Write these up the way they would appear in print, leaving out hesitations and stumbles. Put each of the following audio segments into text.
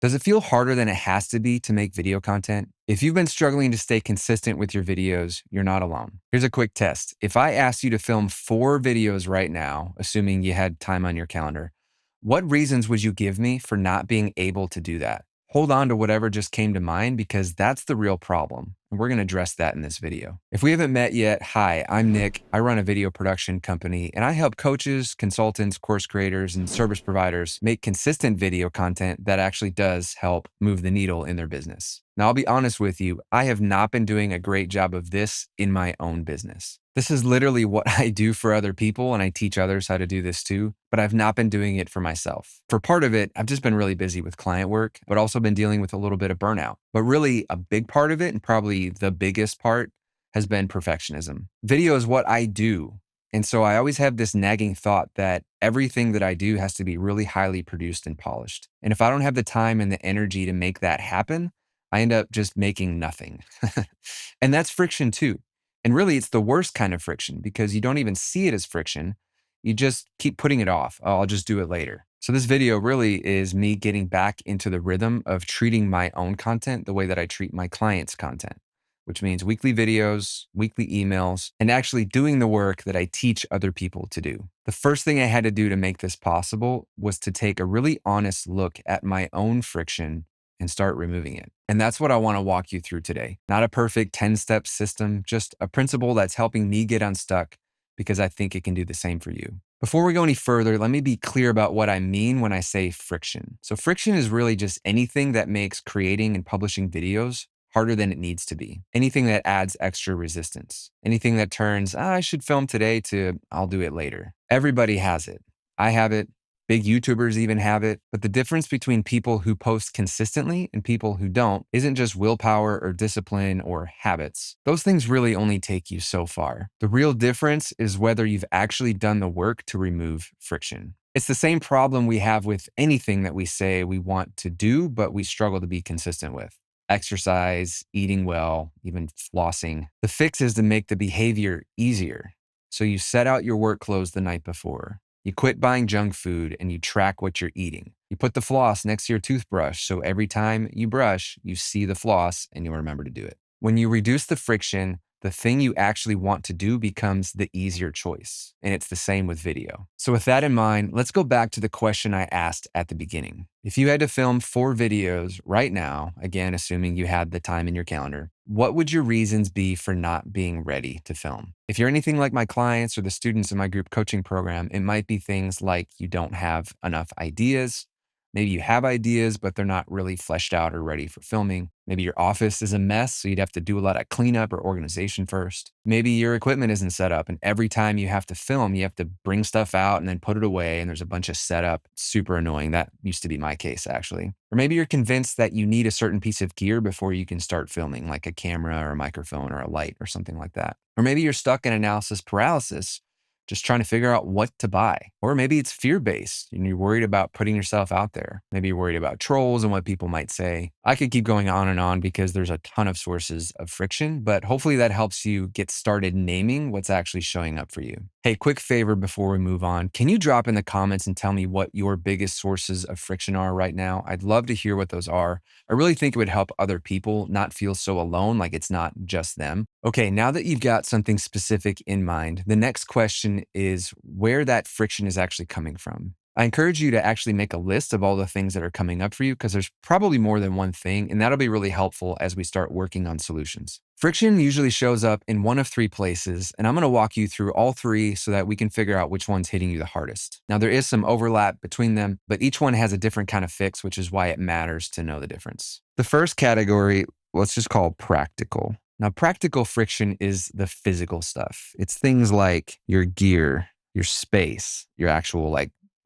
Does it feel harder than it has to be to make video content? If you've been struggling to stay consistent with your videos, you're not alone. Here's a quick test. If I asked you to film 4 videos right now, assuming you had time on your calendar, what reasons would you give me for not being able to do that? Hold on to whatever just came to mind because that's the real problem. And we're going to address that in this video. If we haven't met yet, hi, I'm Nick. I run a video production company and I help coaches, consultants, course creators, and service providers make consistent video content that actually does help move the needle in their business. Now, I'll be honest with you, I have not been doing a great job of this in my own business. This is literally what I do for other people, and I teach others how to do this too, but I've not been doing it for myself. For part of it, I've just been really busy with client work, but also been dealing with a little bit of burnout. But really, a big part of it, and probably the biggest part, has been perfectionism. Video is what I do. And so I always have this nagging thought that everything that I do has to be really highly produced and polished. And if I don't have the time and the energy to make that happen, I end up just making nothing. And that's friction too. And really, it's the worst kind of friction because you don't even see it as friction. You just keep putting it off. Oh, I'll just do it later. So this video really is me getting back into the rhythm of treating my own content the way that I treat my clients' content, which means weekly videos, weekly emails, and actually doing the work that I teach other people to do. The first thing I had to do to make this possible was to take a really honest look at my own friction and start removing it. And that's what I want to walk you through today. Not a perfect 10-step system, just a principle that's helping me get unstuck because I think it can do the same for you. Before we go any further, let me be clear about what I mean when I say friction. So friction is really just anything that makes creating and publishing videos harder than it needs to be. Anything that adds extra resistance. Anything that turns, I should film today to, I'll do it later. Everybody has it. I have it. Big YouTubers even have it. But the difference between people who post consistently and people who don't isn't just willpower or discipline or habits. Those things really only take you so far. The real difference is whether you've actually done the work to remove friction. It's the same problem we have with anything that we say we want to do, but we struggle to be consistent with. Exercise, eating well, even flossing. The fix is to make the behavior easier. So you set out your work clothes the night before. You quit buying junk food and you track what you're eating. You put the floss next to your toothbrush so every time you brush, you see the floss and you'll remember to do it. When you reduce the friction, the thing you actually want to do becomes the easier choice. And it's the same with video. So with that in mind, let's go back to the question I asked at the beginning. If you had to film 4 videos right now, again, assuming you had the time in your calendar, what would your reasons be for not being ready to film? If you're anything like my clients or the students in my group coaching program, it might be things like you don't have enough ideas. Maybe you have ideas, but they're not really fleshed out or ready for filming. Maybe your office is a mess, so you'd have to do a lot of cleanup or organization first. Maybe your equipment isn't set up, and every time you have to film, you have to bring stuff out and then put it away, and there's a bunch of setup. Super annoying. That used to be my case, actually. Or maybe you're convinced that you need a certain piece of gear before you can start filming, like a camera or a microphone or a light or something like that. Or maybe you're stuck in analysis paralysis, just trying to figure out what to buy. Or maybe it's fear-based and you're worried about putting yourself out there. Maybe you're worried about trolls and what people might say. I could keep going on and on because there's a ton of sources of friction, but hopefully that helps you get started naming what's actually showing up for you. Hey, quick favor before we move on. Can you drop in the comments and tell me what your biggest sources of friction are right now? I'd love to hear what those are. I really think it would help other people not feel so alone, like it's not just them. Okay, now that you've got something specific in mind, the next question is where that friction is actually coming from. I encourage you to actually make a list of all the things that are coming up for you because there's probably more than one thing, and that'll be really helpful as we start working on solutions. Friction usually shows up in one of 3 places, and I'm going to walk you through all 3 so that we can figure out which one's hitting you the hardest. Now, there is some overlap between them, but each one has a different kind of fix, which is why it matters to know the difference. The first category, let's just call practical. Now, practical friction is the physical stuff. It's things like your gear, your space, your actual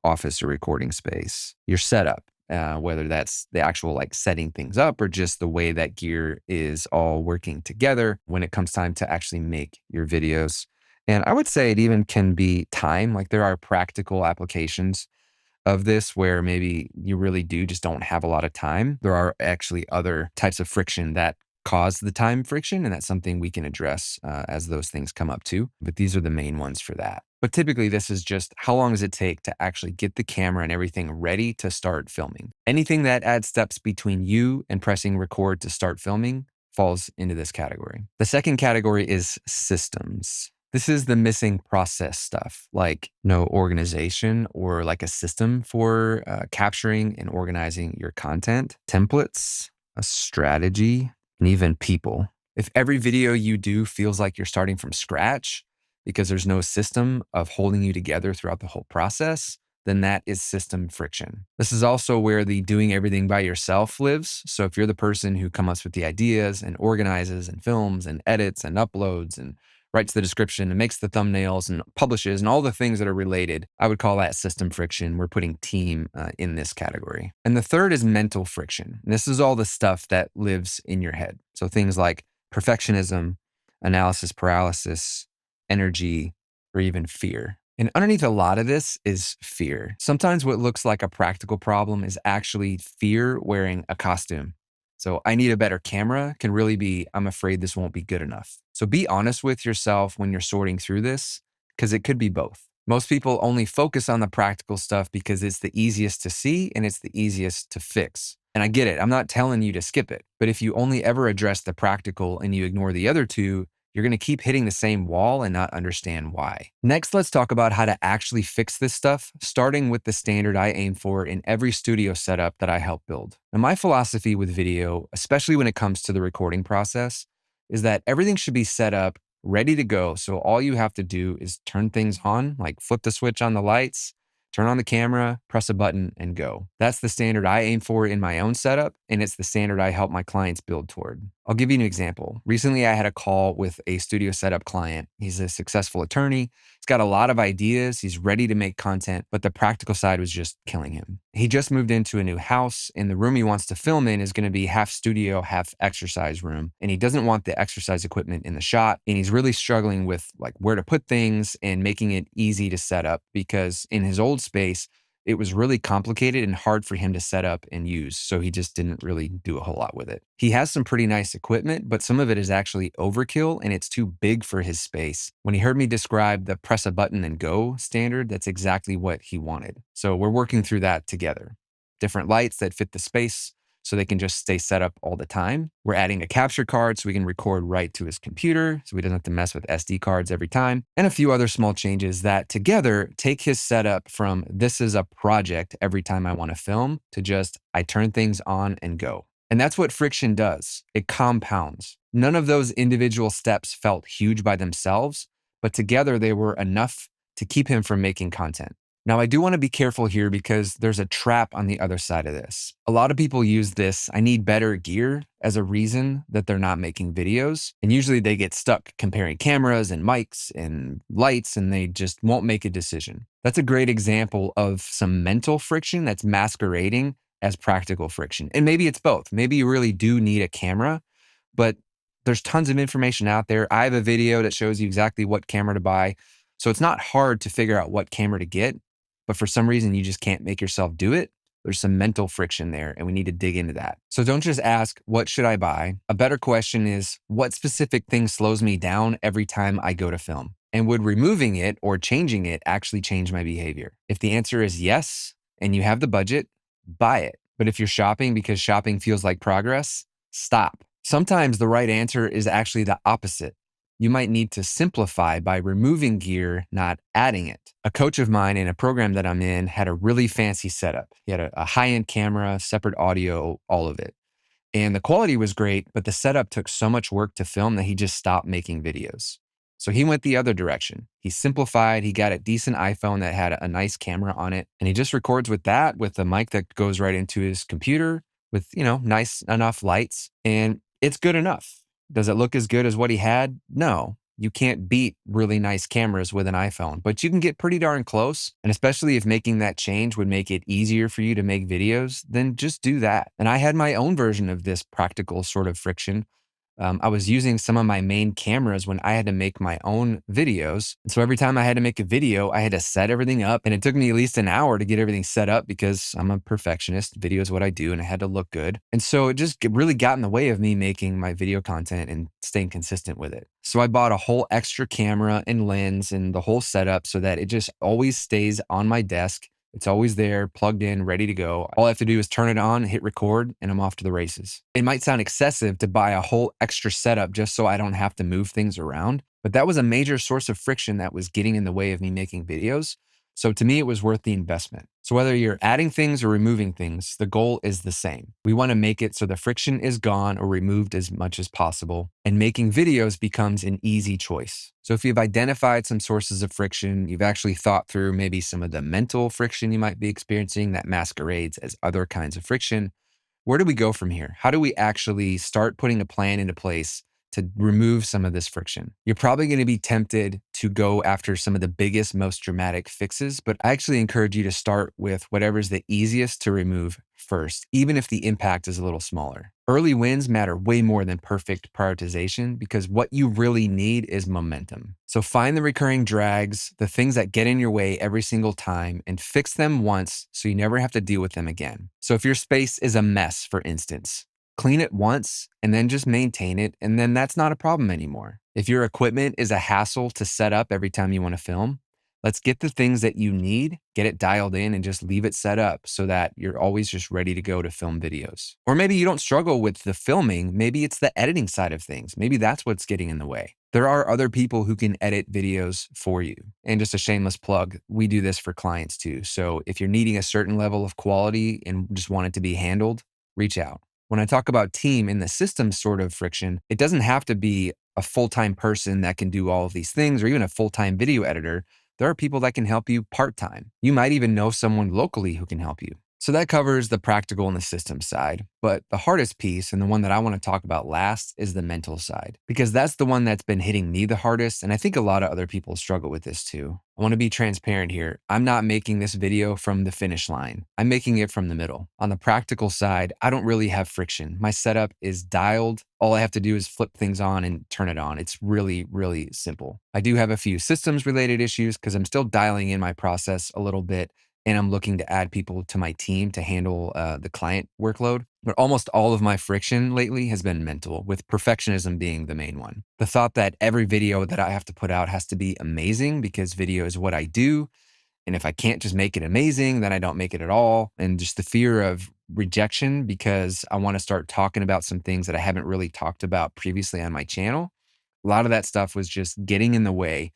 office or recording space, your setup, whether that's the actual setting things up or just the way that gear is all working together when it comes time to actually make your videos. And I would say it even can be time. Like there are practical applications of this where maybe you really just don't have a lot of time. There are actually other types of friction that cause the time friction, and that's something we can address as those things come up too. But these are the main ones for that. But typically, this is just how long does it take to actually get the camera and everything ready to start filming. Anything that adds steps between you and pressing record to start filming falls into this category. The second category is systems. This is the missing process stuff, like no organization or like a system for capturing and organizing your content, templates, a strategy, and even people. If every video you do feels like you're starting from scratch because there's no system of holding you together throughout the whole process, then that is system friction. This is also where the doing everything by yourself lives. So if you're the person who comes up with the ideas and organizes and films and edits and uploads and writes the description and makes the thumbnails and publishes and all the things that are related, I would call that system friction. We're putting team in this category. And the third is mental friction. And this is all the stuff that lives in your head. So things like perfectionism, analysis paralysis, energy, or even fear. And underneath a lot of this is fear. Sometimes what looks like a practical problem is actually fear wearing a costume. So I need a better camera can really be, I'm afraid this won't be good enough. So be honest with yourself when you're sorting through this, because it could be both. Most people only focus on the practical stuff because it's the easiest to see and it's the easiest to fix. And I get it. I'm not telling you to skip it. But if you only ever address the practical and you ignore the other two, you're going to keep hitting the same wall and not understand why. Next, let's talk about how to actually fix this stuff, starting with the standard I aim for in every studio setup that I help build. Now, my philosophy with video, especially when it comes to the recording process, is that everything should be set up, ready to go. So all you have to do is turn things on, like flip the switch on the lights, turn on the camera, press a button, and go. That's the standard I aim for in my own setup, and it's the standard I help my clients build toward. I'll give you an example. Recently, I had a call with a studio setup client. He's a successful attorney. He's got a lot of ideas. He's ready to make content, but the practical side was just killing him. He just moved into a new house, and the room he wants to film in is going to be half studio, half exercise room. And he doesn't want the exercise equipment in the shot. And he's really struggling with like where to put things and making it easy to set up because in his old space, it was really complicated and hard for him to set up and use. So he just didn't really do a whole lot with it. He has some pretty nice equipment, but some of it is actually overkill and it's too big for his space. When he heard me describe the press a button and go standard, that's exactly what he wanted. So we're working through that together. Different lights that fit the space so they can just stay set up all the time. We're adding a capture card so we can record right to his computer so he doesn't have to mess with SD cards every time, and a few other small changes that together take his setup from this is a project every time I want to film to just I turn things on and go. And that's what friction does. It compounds. None of those individual steps felt huge by themselves, but together they were enough to keep him from making content. Now, I do want to be careful here because there's a trap on the other side of this. A lot of people use this, I need better gear, as a reason that they're not making videos. And usually they get stuck comparing cameras and mics and lights, and they just won't make a decision. That's a great example of some mental friction that's masquerading as practical friction. And maybe it's both. Maybe you really do need a camera, but there's tons of information out there. I have a video that shows you exactly what camera to buy. So it's not hard to figure out what camera to get. But for some reason, you just can't make yourself do it. There's some mental friction there, and we need to dig into that. So don't just ask, what should I buy? A better question is, what specific thing slows me down every time I go to film? And would removing it or changing it actually change my behavior? If the answer is yes, and you have the budget, buy it. But if you're shopping because shopping feels like progress, stop. Sometimes the right answer is actually the opposite. You might need to simplify by removing gear, not adding it. A coach of mine in a program that I'm in had a really fancy setup. He had a high-end camera, separate audio, all of it. And the quality was great, but the setup took so much work to film that he just stopped making videos. So he went the other direction. He simplified, he got a decent iPhone that had a nice camera on it, and he just records with that, with a mic that goes right into his computer, with, nice enough lights, and it's good enough. Does it look as good as what he had? No. You can't beat really nice cameras with an iPhone, but you can get pretty darn close. And especially if making that change would make it easier for you to make videos, then just do that. And I had my own version of this practical sort of friction. I was using some of my main cameras when I had to make my own videos. And so every time I had to make a video, I had to set everything up. And it took me at least an hour to get everything set up because I'm a perfectionist. Video is what I do, and it had to look good. And so it just really got in the way of me making my video content and staying consistent with it. So I bought a whole extra camera and lens and the whole setup so that it just always stays on my desk. It's always there, plugged in, ready to go. All I have to do is turn it on, hit record, and I'm off to the races. It might sound excessive to buy a whole extra setup just so I don't have to move things around, but that was a major source of friction that was getting in the way of me making videos. So to me, it was worth the investment. So whether you're adding things or removing things, the goal is the same. We want to make it so the friction is gone or removed as much as possible, and making videos becomes an easy choice. So if you've identified some sources of friction, you've actually thought through maybe some of the mental friction you might be experiencing that masquerades as other kinds of friction, where do we go from here? How do we actually start putting a plan into place to remove some of this friction? You're probably going to be tempted to go after some of the biggest, most dramatic fixes, but I actually encourage you to start with whatever's the easiest to remove first, even if the impact is a little smaller. Early wins matter way more than perfect prioritization because what you really need is momentum. So find the recurring drags, the things that get in your way every single time, and fix them once so you never have to deal with them again. So if your space is a mess, for instance, clean it once and then just maintain it, and then that's not a problem anymore. If your equipment is a hassle to set up every time you want to film, let's get the things that you need, get it dialed in, and just leave it set up so that you're always just ready to go to film videos. Or maybe you don't struggle with the filming. Maybe it's the editing side of things. Maybe that's what's getting in the way. There are other people who can edit videos for you. And just a shameless plug, we do this for clients too. So if you're needing a certain level of quality and just want it to be handled, reach out. When I talk about team in the system sort of friction, it doesn't have to be a full-time person that can do all of these things or even a full-time video editor. There are people that can help you part-time. You might even know someone locally who can help you. So that covers the practical and the system side. But the hardest piece, and the one that I want to talk about last, is the mental side, because that's the one that's been hitting me the hardest. And I think a lot of other people struggle with this too. I want to be transparent here. I'm not making this video from the finish line. I'm making it from the middle. On the practical side, I don't really have friction. My setup is dialed. All I have to do is flip things on and turn it on. It's really, really simple. I do have a few systems related issues because I'm still dialing in my process a little bit, and I'm looking to add people to my team to handle the client workload. But almost all of my friction lately has been mental, with perfectionism being the main one. The thought that every video that I have to put out has to be amazing because video is what I do. And if I can't just make it amazing, then I don't make it at all. And just the fear of rejection because I want to start talking about some things that I haven't really talked about previously on my channel. A lot of that stuff was just getting in the way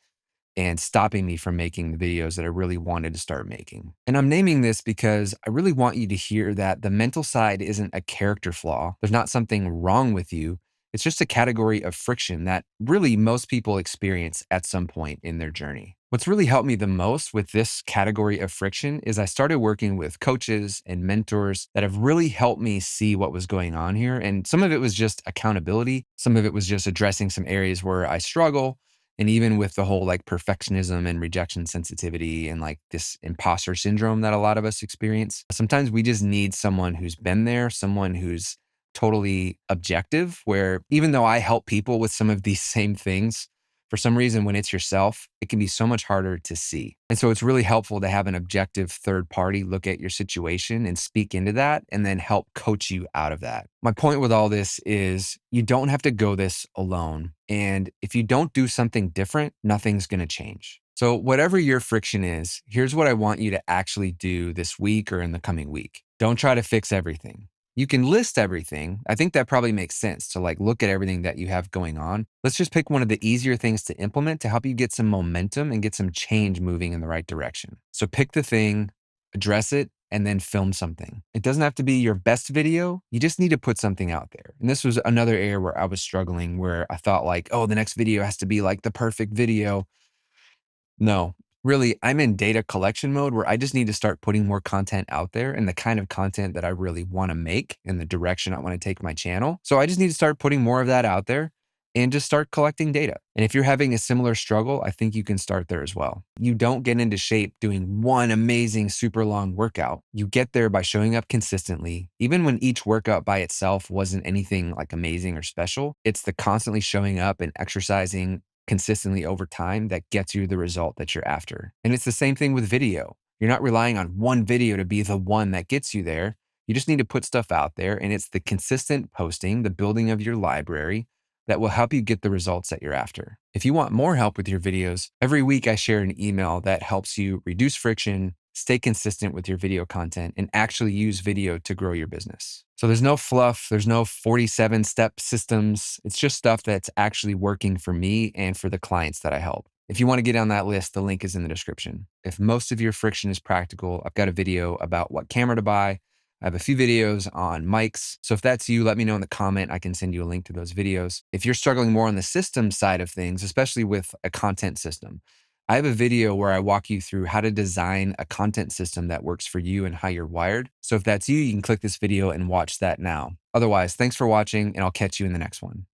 and stopping me from making the videos that I really wanted to start making. And I'm naming this because I really want you to hear that the mental side isn't a character flaw. There's not something wrong with you. It's just a category of friction that really most people experience at some point in their journey. What's really helped me the most with this category of friction is I started working with coaches and mentors that have really helped me see what was going on here. And some of it was just accountability. Some of it was just addressing some areas where I struggle. And even with the whole like perfectionism and rejection sensitivity and like this imposter syndrome that a lot of us experience, sometimes we just need someone who's been there, someone who's totally objective, where even though I help people with some of these same things, for some reason, when it's yourself, it can be so much harder to see. And so it's really helpful to have an objective third party look at your situation and speak into that and then help coach you out of that. My point with all this is you don't have to go this alone. And if you don't do something different, nothing's going to change. So whatever your friction is, here's what I want you to actually do this week or in the coming week. Don't try to fix everything. You can list everything. I think that probably makes sense to like look at everything that you have going on. Let's just pick one of the easier things to implement to help you get some momentum and get some change moving in the right direction. So pick the thing, address it, and then film something. It doesn't have to be your best video. You just need to put something out there. And this was another area where I was struggling, where I thought like, oh, the next video has to be like the perfect video. No, really, I'm in data collection mode where I just need to start putting more content out there and the kind of content that I really want to make and the direction I want to take my channel. So I just need to start putting more of that out there. and just start collecting data. And if you're having a similar struggle, I think you can start there as well. You don't get into shape doing one amazing, super long workout. You get there by showing up consistently. Even when each workout by itself wasn't anything like amazing or special, it's the constantly showing up and exercising consistently over time that gets you the result that you're after. And it's the same thing with video. You're not relying on one video to be the one that gets you there. You just need to put stuff out there, and it's the consistent posting, the building of your library that will help you get the results that you're after. If you want more help with your videos, every week I share an email that helps you reduce friction, stay consistent with your video content, and actually use video to grow your business. So there's no fluff, there's no 47-step systems. It's just stuff that's actually working for me and for the clients that I help. If you want to get on that list, the link is in the description. If most of your friction is practical, I've got a video about what camera to buy. I have a few videos on mics. So if that's you, let me know in the comment. I can send you a link to those videos. If you're struggling more on the system side of things, especially with a content system, I have a video where I walk you through how to design a content system that works for you and how you're wired. So if that's you, you can click this video and watch that now. Otherwise, thanks for watching, and I'll catch you in the next one.